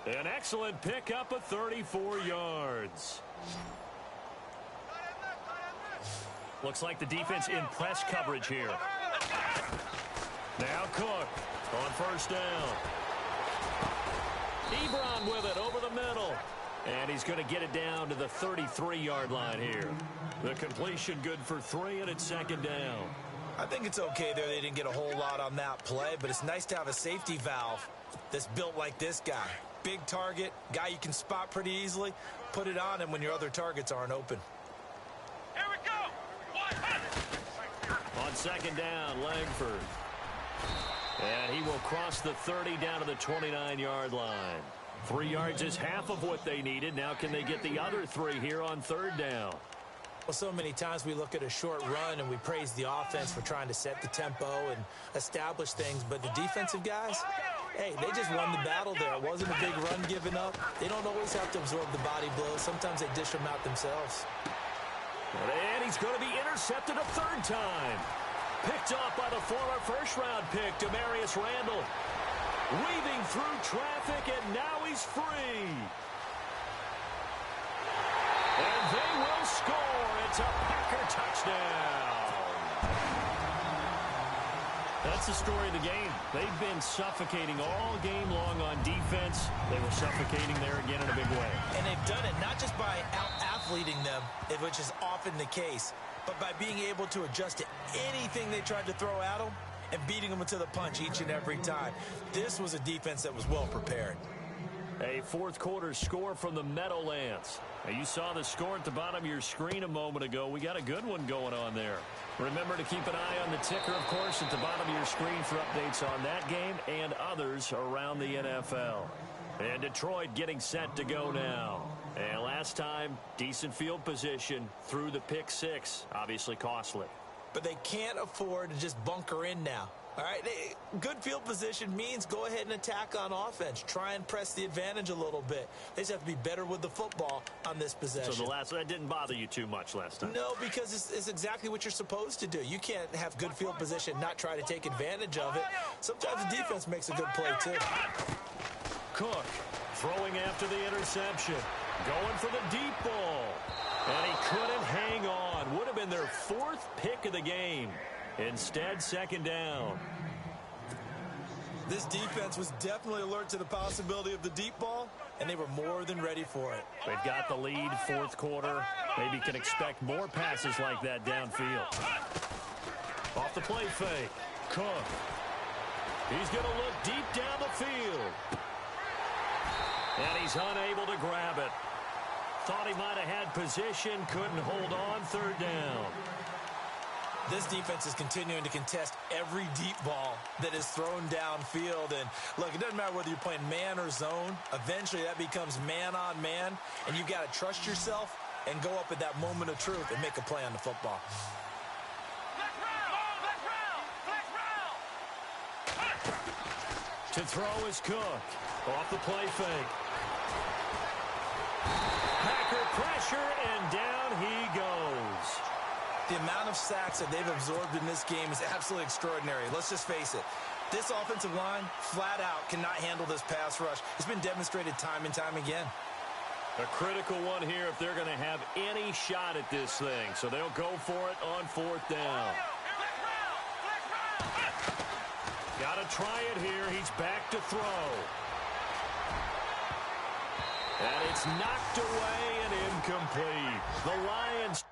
An excellent pickup of 34 yards. Looks like the defense in press coverage here. Now Cook on 1st down. Ebron with it over the middle. And he's going to get it down to the 33-yard line here. The completion good for 3, and it's second down. I think it's okay there. They didn't get a whole lot on that play, but it's nice to have a safety valve that's built like this guy. Big target, guy you can spot pretty easily. Put it on him when your other targets aren't open. Here we go. On second down, Langford. And he will cross the 30 down to the 29-yard line. 3 yards is half of what they needed. Now can they get the other 3 here on third down? Well, so many times we look at a short run and we praise the offense for trying to set the tempo and establish things. But the defensive guys, hey, they just won the battle there. It wasn't a big run given up. They don't always have to absorb the body blows. Sometimes they dish them out themselves. And he's going to be intercepted a third time. Picked off by the former first-round pick, Demarius Randall. Weaving through traffic, and now he's free. And they will score. It's a Packer touchdown. That's the story of the game. They've been suffocating all game long on defense. They were suffocating there again in a big way. And they've done it not just by out-athleting them, which is often the case, but by being able to adjust to anything they tried to throw at them and beating them to the punch each and every time. This was a defense that was well prepared. A fourth quarter score from the Meadowlands. Now, you saw the score at the bottom of your screen a moment ago. We got a good one going on there. Remember to keep an eye on the ticker, of course, at the bottom of your screen for updates on that game and others around the NFL. And Detroit getting set to go now. And last time, decent field position through the pick 6. Obviously costly. But they can't afford to just bunker in now. All right, good field position means go ahead and attack on offense. Try and press the advantage a little bit. They just have to be better with the football on this possession. So that didn't bother you too much last time? No, because it's exactly what you're supposed to do. You can't have good field position, not try to take advantage of it. Sometimes the defense makes a good play, too. Cook throwing after the interception. Going for the deep ball. And he couldn't hang on. Would have been their 4th pick of the game. Instead, second down. This defense was definitely alert to the possibility of the deep ball, and they were more than ready for it. They've got the lead, fourth quarter. Maybe can expect more passes like that downfield. Off the play fake. Cook. He's going to look deep down the field. And he's unable to grab it. Thought he might have had position, couldn't hold on, third down. This defense is continuing to contest every deep ball that is thrown downfield. And, look, it doesn't matter whether you're playing man or zone. Eventually, that becomes man-on-man, and you've got to trust yourself and go up at that moment of truth and make a play on the football. To throw is Cook. Off the play fake. Packer pressure, and down he goes. The amount of sacks that they've absorbed in this game is absolutely extraordinary. Let's just face it. This offensive line, flat out, cannot handle this pass rush. It's been demonstrated time and time again. A critical one here if they're going to have any shot at this thing. So they'll go for it on fourth down. Got to try it here. He's back to throw. And it's knocked away and incomplete. The Lions...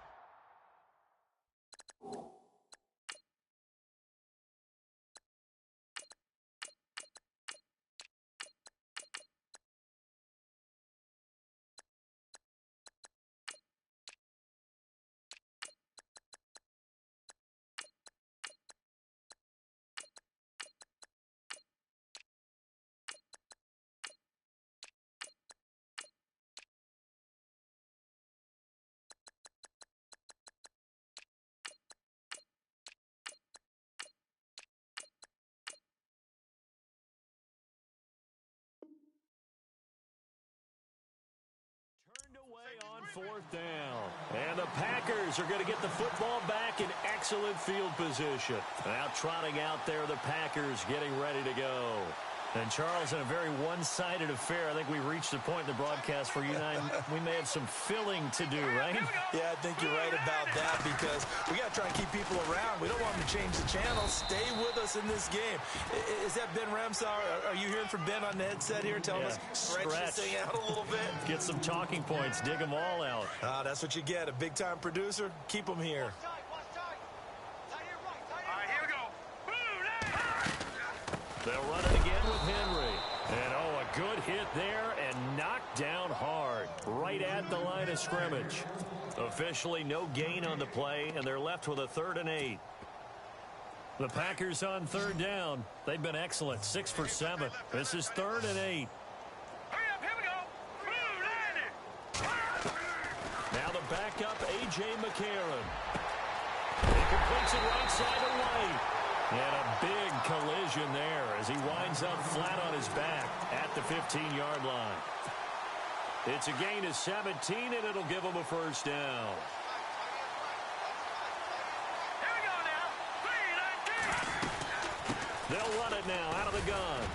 on fourth down. And the Packers are going to get the football back in excellent field position. Now trotting out there, the Packers getting ready to go. And, Charles, in a very one-sided affair, I think we reached the point in the broadcast where you and I, we may have some filling to do, right? Yeah, I think you're right about that because we got to try and keep people around. We don't want them to change the channel. Stay with us in this game. Is that Ben Ramsau? Are you hearing from Ben on the headset here telling us stretch this thing out a little bit? Get some talking points. Dig them all out. That's what you get. A big-time producer. Keep them here. They'll run it again with Henry. And, a good hit there and knocked down hard. Right at the line of scrimmage. Officially no gain on the play, and they're left with a 3rd and 8. The Packers on 3rd down. They've been excellent. 6 for 7. This is 3rd and 8. Now the backup, A.J. McCarron. He completes it right side to White. And a big collision there as he winds up flat on his back at the 15-yard line. It's a gain of 17, and it'll give him a 1st down. Here we go now. 3-19. They'll run it now out of the gun.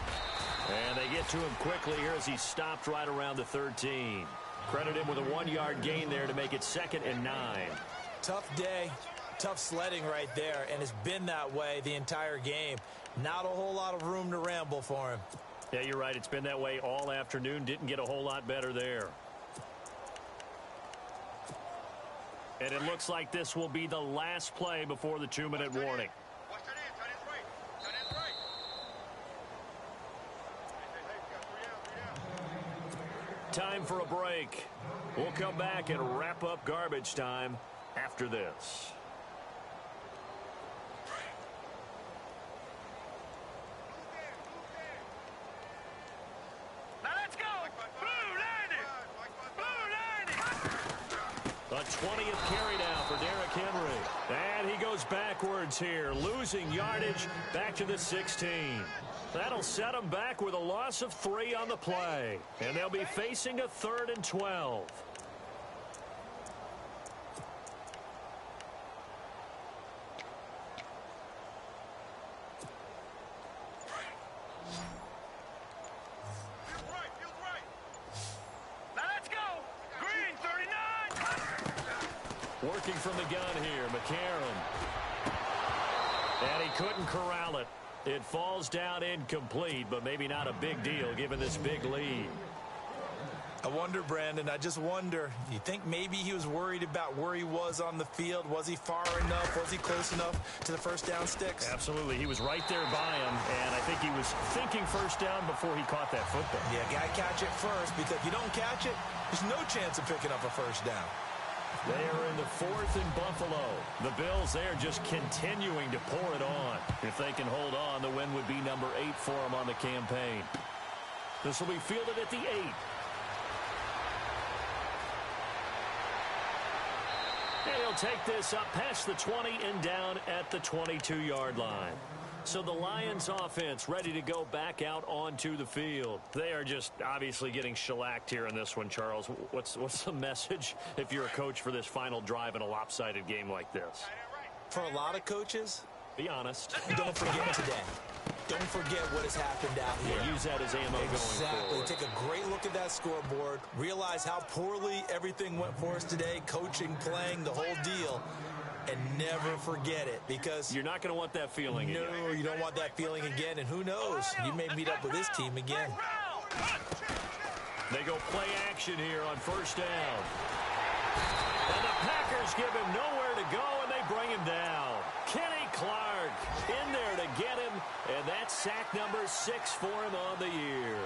And they get to him quickly here as he stopped right around the 13. Credit him with a 1-yard gain there to make it 2nd and 9. Tough day. Tough sledding right there, and it's been that way the entire game. Not a whole lot of room to ramble for him. Yeah, you're right. It's been that way all afternoon. Didn't get a whole lot better there. And it looks like this will be the last play before the 2-minute warning. Time for a break. We'll come back and wrap up garbage time after this. A 20th carry now for Derrick Henry. And he goes backwards here, losing yardage back to the 16. That'll set him back with a loss of 3 on the play. And they'll be facing a 3rd and 12. Working from the gun here, McCarron. And he couldn't corral it. It falls down incomplete, but maybe not a big deal given this big lead. I wonder, Brandon, I just wonder, you think maybe he was worried about where he was on the field? Was he far enough? Was he close enough to the 1st down sticks? Absolutely. He was right there by him, and I think he was thinking 1st down before he caught that football. Yeah, got to catch it first, because if you don't catch it, there's no chance of picking up a 1st down. They are in the 4th and Buffalo. The Bills there just continuing to pour it on. If they can hold on, the win would be number 8 for them on the campaign. This will be fielded at the 8. And he'll take this up past the 20 and down at the 22-yard line. So the Lions offense ready to go back out onto the field. They are just obviously getting shellacked here in this one, Charles. What's the message if you're a coach for this final drive in a lopsided game like this? For a lot of coaches, be honest. Don't forget today. Don't forget what has happened out here. Yeah, use that as ammo going forward. Exactly. Take a great look at that scoreboard. Realize how poorly everything went for us today. Coaching, playing, the whole deal. And never forget it, because you're not going to want that feeling again. No, you don't want that feeling again, and who knows? You may meet up with this team again. They go play action here on 1st down. And the Packers give him nowhere to go, and they bring him down. Kenny Clark in there to get him, and that's sack number 6 for him on the year.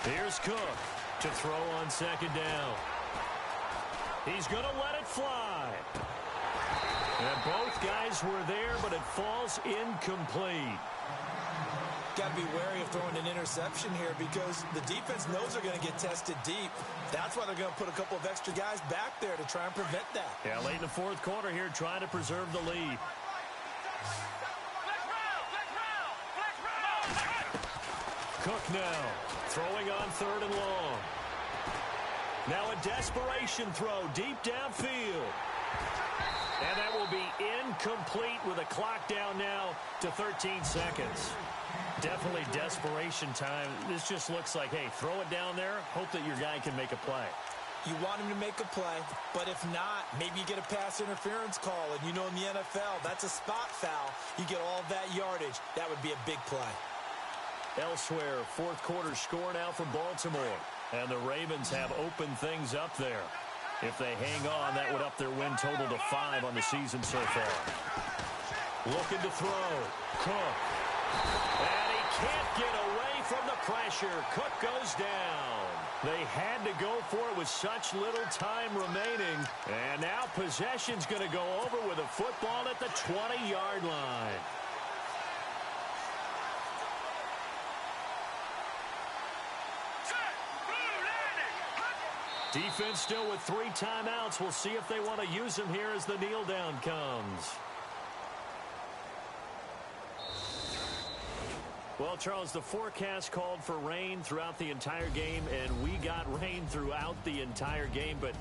Here's Cook to throw on 2nd down. He's going to let it fly. And both guys were there, but it falls incomplete. Got to be wary of throwing an interception here because the defense knows they're going to get tested deep. That's why they're going to put a couple of extra guys back there to try and prevent that. Yeah, late in the fourth quarter here, trying to preserve the lead. Cook now, throwing on 3rd and long. Now a desperation throw deep downfield. And that will be incomplete with a clock down now to 13 seconds. Definitely desperation time. This just looks like, hey, throw it down there, hope that your guy can make a play. You want him to make a play, but if not, maybe you get a pass interference call. And you know in the NFL, that's a spot foul. You get all that yardage. That would be a big play. Elsewhere, fourth quarter score now for Baltimore. And the Ravens have opened things up there. If they hang on, that would up their win total to 5 on the season so far. Looking to throw. Cook. And he can't get away from the pressure. Cook goes down. They had to go for it with such little time remaining. And now possession's going to go over with a football at the 20-yard line. Defense still with 3 timeouts. We'll see if they want to use them here as the kneel down comes. Well, Charles, the forecast called for rain throughout the entire game, and we got rain throughout the entire game. But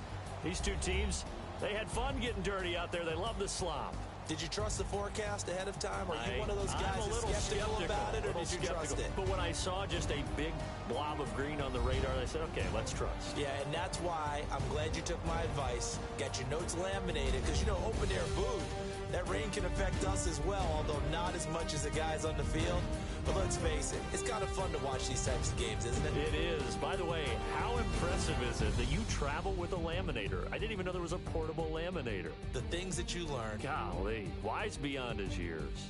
these two teams, they had fun getting dirty out there. They love the slop. Did you trust the forecast ahead of time? Are you one of those guys that's skeptical about it, or did you trust it? But when I saw just a big blob of green on the radar, I said, okay, let's trust. Yeah, and that's why I'm glad you took my advice. Got your notes laminated, because, you know, open-air booth, that rain can affect us as well, although not as much as the guys on the field. But let's face it, it's kind of fun to watch these types of games, isn't it? It is. By the way, how impressive is it that you travel with a laminator? I didn't even know there was a portable laminator. The things that you learn. Golly, wise beyond his years.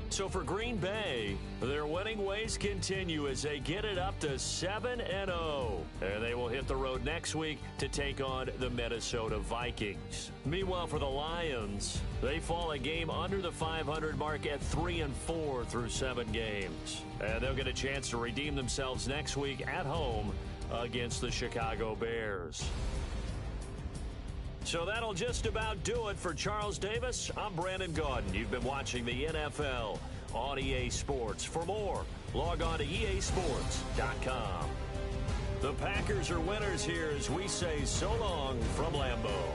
So for Green Bay, their winning ways continue as they get it up to 7-0. And they will hit the road next week to take on the Minnesota Vikings. Meanwhile, for the Lions, they fall a game under the 500 mark at 3-4 through 7 games. And they'll get a chance to redeem themselves next week at home against the Chicago Bears. So that'll just about do it for Charles Davis. I'm Brandon Gaudin. You've been watching the NFL on EA Sports. For more, log on to easports.com. The Packers are winners here as we say so long from Lambeau.